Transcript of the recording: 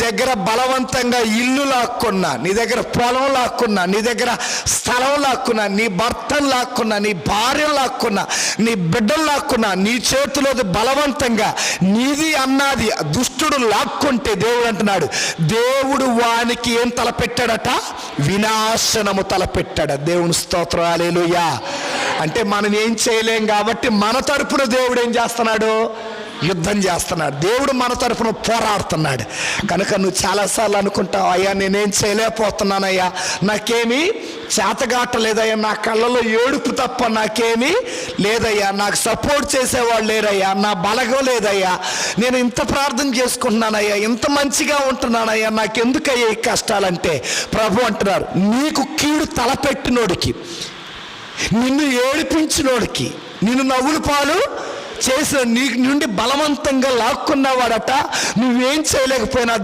దగ్గర బలవంతంగా ఇల్లు లాక్కున్నా, నీ దగ్గర పొలం లాక్కున్నా, నీ దగ్గర స్థలం లాక్కున్నా, నీ భర్తను లాక్కున్నా, నీ భార్యను లాక్కున్నా, నీ బిడ్డలు లాక్కున్నా, నీ చేతిలోది బలవంతంగా నీది అన్నది దుష్టుడు లాక్కుంటే దేవుడు అంటున్నాడు, దేవుడు వానికి ఏం తలపెట్టాడట? వినాశనము తలపెట్టాడు. దేవుని స్తోత్రం, హల్లెలూయా. అంటే మనం ఏం చేయలేం కాబట్టి మన తరపున దేవుడు ఏం చేస్తున్నాడు? యుద్ధం చేస్తున్నాడు. దేవుడు మన తరపున పోరాడుతున్నాడు. కనుక నువ్వు చాలాసార్లు అనుకుంటావు, అయ్యా నేనేం చేయలేకపోతున్నానయ్యా, నాకేమీ చేతగాటలేదయ్యా, నా కళ్ళలో ఏడుపు తప్ప నాకేమీ లేదయ్యా, నాకు సపోర్ట్ చేసేవాళ్ళు లేరయ్యా, నా బలగం లేదయ్యా, నేను ఇంత ప్రార్థన చేసుకుంటున్నానయ్యా, ఇంత మంచిగా ఉంటున్నానయ్యా, నాకెందుకయ్యా ఈ కష్టాలంటే ప్రభు అంటున్నారు, నీకు కీడు తలపెట్టినోడికి, నిన్ను ఏడిపించినోడికి, నిన్ను నవ్వుల పాలు చేసిన నీ నుండి బలవంతంగా లాక్కున్నవాడట, నువ్వేం చేయలేకపోయినా